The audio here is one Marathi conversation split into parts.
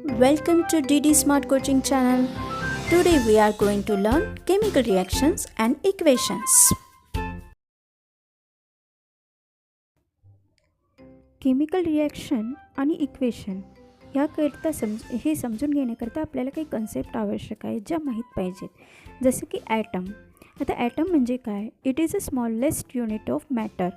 Welcome to DD Smart Coaching channel. Today we are going to learn chemical reactions and equations. Chemical reaction आणि इक्वेशन याकरिता हे समजून घेण्याकरता आपल्याला काही कन्सेप्ट आवश्यक आहेत ज्या माहीत पाहिजेत. जसं की ॲटम. आता ॲटम म्हणजे काय? It is a smallest unit of matter.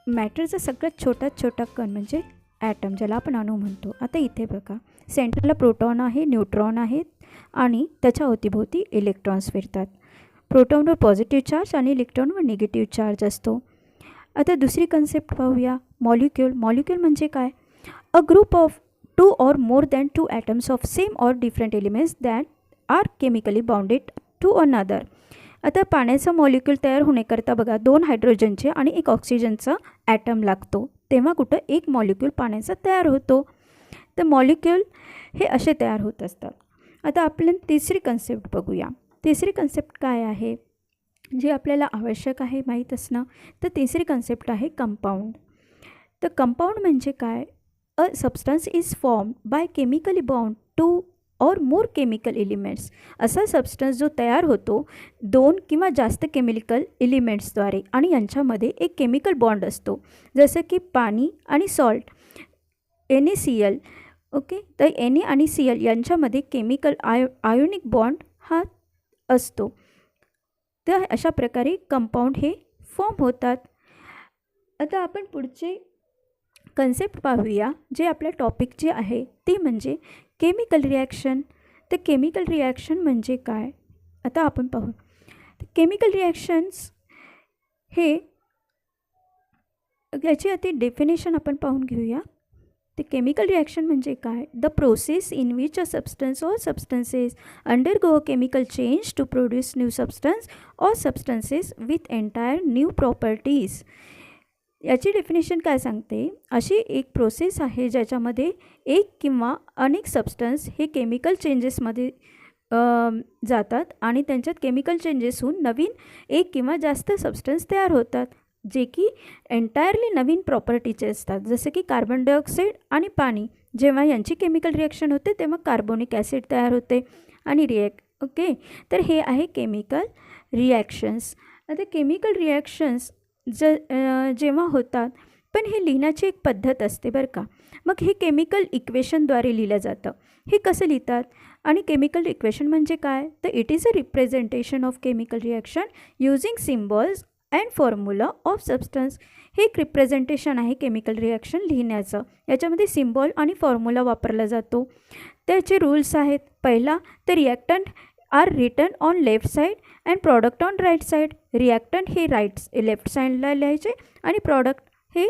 मॅटरचा सगळ्यात छोटात छोटा कण म्हणजे ॲटम, ज्याला आपण अणू म्हणतो. आता इथे बघा, सेंटरला प्रोटॉन आहे, न्यूट्रॉन आहेत आणि त्याच्या अवतीभोवती इलेक्ट्रॉन्स फिरतात. प्रोटॉनवर पॉझिटिव्ह चार्ज आणि इलेक्ट्रॉनवर निगेटिव्ह चार्ज असतो. आता दुसरी कन्सेप्ट पाहूया, मॉलिक्यूल. मॉलिक्यूल म्हणजे काय? A group of 2 or more than 2 atoms of same or different elements that are chemically bonded to another. आता पाण्याचा मॉलिक्यूल तयार होण्याकरता बघा, 2 हायड्रोजनचे आणि 1 ऑक्सिजनचा ॲटम लागतो, तेव्हा कुठं एक मॉलिक्यूल पाण्याचा तयार होतो. तर मॉलिक्यूल हे असे तयार होत असतात. आता आपण तिसरी कन्सेप्ट बघूया. तिसरी कन्सेप्ट काय आहे जे आपल्याला आवश्यक आहे माहीत असणं? तर तिसरी कन्सेप्ट आहे कंपाऊंड. तर कंपाऊंड म्हणजे काय? A substance is form by chemically bond two or more chemical elements. असा सबस्टन्स जो तयार होतो 2 किंवा जास्त केमिकल एलिमेंट्सद्वारे आणि यांच्यामध्ये एक केमिकल बॉन्ड असतो. जसं की पाणी आणि सॉल्ट, NaCl. ओके, तर Na आणि Cl यांच्यामध्ये केमिकल आयोनिक बॉन्ड हा असतो. तर अशा प्रकारे कंपाऊंड हे फॉर्म होतात. आता आपण पुढचे कन्सेप्ट पाहूया, जे आपल्या टॉपिक जे आहे ती म्हणजे केमिकल रिॲक्शन. तर केमिकल रिॲक्शन म्हणजे काय? आता आपण पाहू. केमिकल रिॲक्शन्स हे याची अति डेफिनेशन आपण पाहून घेऊया. तर केमिकल रिॲक्शन म्हणजे काय? The process in which a substance or substances undergo a chemical change to produce new substance or substances with entire new properties. याची डेफिनेशन काय सांगते? अशी एक प्रोसेस आहे ज्याच्यामध्ये एक किंवा अनेक सबस्टन्स हे केमिकल चेंजेसमध्ये जातात आणि त्यांच्यात केमिकल चेंजेस होऊन नवीन एक किंवा जास्त सबस्टन्स तयार होतात, जे की एंटायरली नवीन प्रॉपर्टीचे असतात. जसे की कार्बन डायऑक्साईड आणि पाणी, जेव्हा यांची केमिकल रिॲक्शन होते तेव्हा कार्बोनिक ॲसिड तयार होते आणि ओके, तर हे आहे केमिकल रिॲक्शन्स. आता केमिकल रिॲक्शन्स जेव्हा होतात, पण हे लिहिण्याची एक पद्धत असते बरं का. मग हे केमिकल इक्वेशनद्वारे लिहिलं जातं. हे कसं लिहितात? आणि केमिकल इक्वेशन म्हणजे काय? तर it is a representation of chemical reaction using symbols and formula of substance. हे एक रिप्रेझेंटेशन आहे केमिकल रिॲक्शन लिहिण्याचं. याच्यामध्ये सिम्बॉल आणि फॉर्म्युला वापरला जातो. त्याचे रूल्स आहेत. पहिला, तर reactant are written on left side and product on right side. Reactant हे लेफ्ट साईडला लिहायचे आणि प्रॉडक्ट हे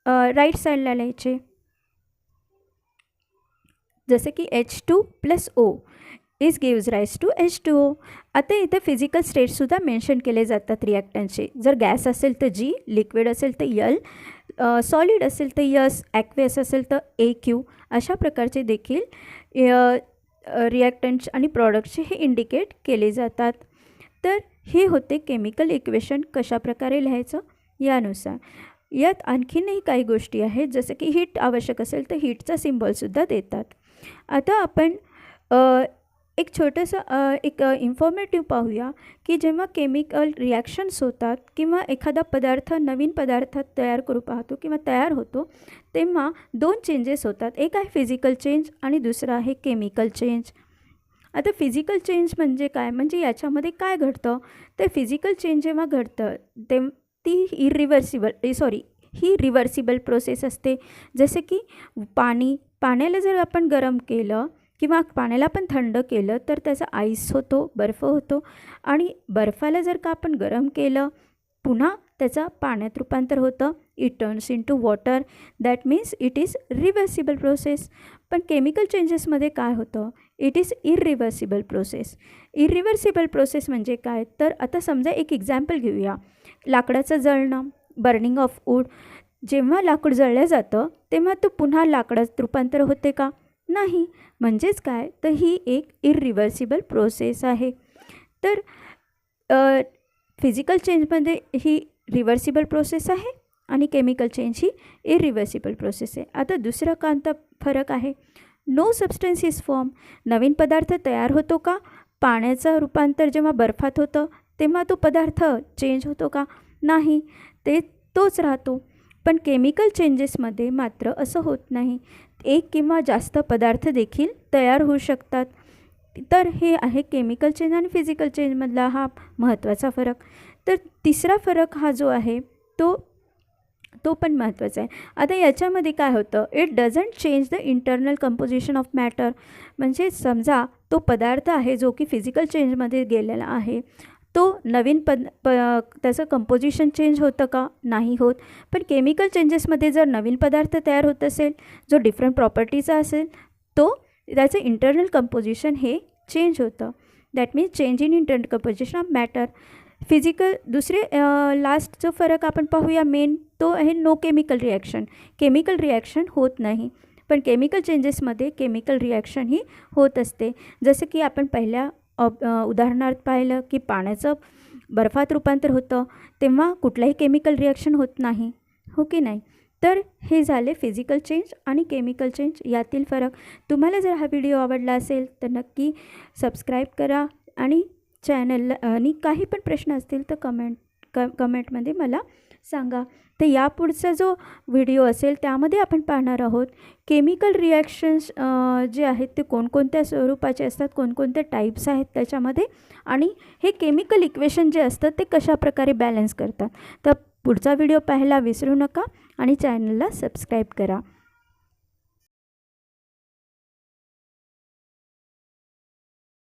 राईट साईडला लिहायचे. जसे की H2 + O is gives rise to H2O. आता इथे फिजिकल स्टेटसुद्धा मेन्शन केले जातात रिॲक्टंटचे. जर गॅस असेल तर G, लिक्विड असेल तर L, सॉलिड असेल तर S, ॲक्वेस असेल तर AQ. अशा प्रकारचे देखील रिॲक्टंट्स आणि प्रॉडक्टचे हे इंडिकेट केले जातात. तर हे होते केमिकल इक्वेशन कशाप्रकारे लिहायचं यानुसार. यात आणखीनही काही गोष्टी आहेत, जसं की हीट आवश्यक असेल तर हीटचा सिम्बॉलसुद्धा देतात. आता आपण एक छोटंसं इन्फॉर्मेटिव्ह पाहूया की जेव्हा केमिकल रिॲक्शन्स होतात किंवा एखादा पदार्थ नवीन पदार्थात तयार करू पाहतो किंवा तयार होतो, तेव्हा 2 चेंजेस होतात. एक आहे फिजिकल चेंज आणि दुसरं आहे केमिकल चेंज. आता फिजिकल चेंज म्हणजे काय? म्हणजे याच्यामध्ये काय घडतं? तर फिजिकल चेंज जेव्हा घडतं ती ही रिव्हर्सिबल प्रोसेस असते. जसे की पाण्याला जर आपण गरम केलं किंवा पाण्याला आपण थंड केलं तर त्याचा आईस होतो, बर्फ होतो. आणि बर्फाला जर का आपण गरम केलं, पुन्हा त्याचा पाण्यात रूपांतर होतं. It turns into water. That means it is reversible process. पण केमिकल चेंजेसमध्ये काय होतं? It is irreversible process. Irreversible process म्हणजे काय? तर आता समजा एक एक्झाम्पल घेऊया. लाकडाचं जळणं, बर्निंग ऑफ वूड. जेव्हा लाकूड जळलं जातं तेव्हा तो पुन्हा लाकडात रूपांतर होते का? नाही. म्हणजेच काय? तर ही एक इरिव्हर्सिबल प्रोसेस आहे. तर फिजिकल चेंजमध्ये ही रिव्हर्सिबल प्रोसेस आहे आणि केमिकल चेंज ही इरिव्हर्सिबल प्रोसेस आहे. आता दुसरा कोणता फरक आहे? No substance is form. नवीन पदार्थ तयार होतो का? पाण्याचं रूपांतर जेव्हा बर्फात होतं तेव्हा तो पदार्थ चेंज होतो का? नाही, तोच राहतो. पण केमिकल चेंजेसमध्ये मात्र असं होत नाही. एक किंवा जास्त पदार्थ देखील तयार होऊ शकतात. तर हे आहे केमिकल चेंज आणि फिजिकल चेंजमधला हा महत्त्वाचा फरक. तर तिसरा फरक हा जो आहे तो पण महत्त्वाचा आहे. आता याच्यामध्ये काय होतं, it doesn't change the internal composition of matter. म्हणजे समजा तो पदार्थ आहे जो की फिजिकल चेंजमध्ये गेलेला आहे, तो नवीन त्याचं कंपोजिशन चेंज होतं का? नाही होत. पण केमिकल चेंजेसमध्ये जर नवीन पदार्थ तयार होत असेल जो डिफरंट प्रॉपर्टीचा असेल, त्याचं इंटरनल कंपोजिशन हे चेंज होतं. That means change in internal composition of matter. दुसरे लास्ट जो फरक आपण पाहूया मेन, तो आहे no chemical reaction. Chemical reaction होत नाही. पण केमिकल चेंजेसमध्ये केमिकल रिॲक्शन ही होत असते. जसं की आपण पहिल्या उदाहरणार्थ पाहिलं की पाण्याचं बर्फात रूपांतर होतं तेव्हा कुठलाही केमिकल रिॲक्शन होत नाही, हो की नाही. तर हे झाले फिजिकल चेंज आणि केमिकल चेंज यातील फरक. तुम्हाला जर हा व्हिडिओ आवडला असेल तर नक्की सबस्क्राईब करा आणि चॅनलला आणि काही पण प्रश्न असतील तर कमेंटमध्ये मला सांगा. तर यापुढचा जो व्हिडिओ असेल त्यामध्ये आपण पाहणार आहोत केमिकल रिॲक्शन्स जे आहेत ते कोणकोणत्या स्वरूपाचे असतात, कोणकोणते टाईप्स आहेत त्याच्यामध्ये, आणि हे केमिकल इक्वेशन जे असतात ते कशाप्रकारे बॅलन्स करतात. तर पुढचा व्हिडिओ पाहायला विसरू नका आणि चॅनलला सबस्क्राईब करा.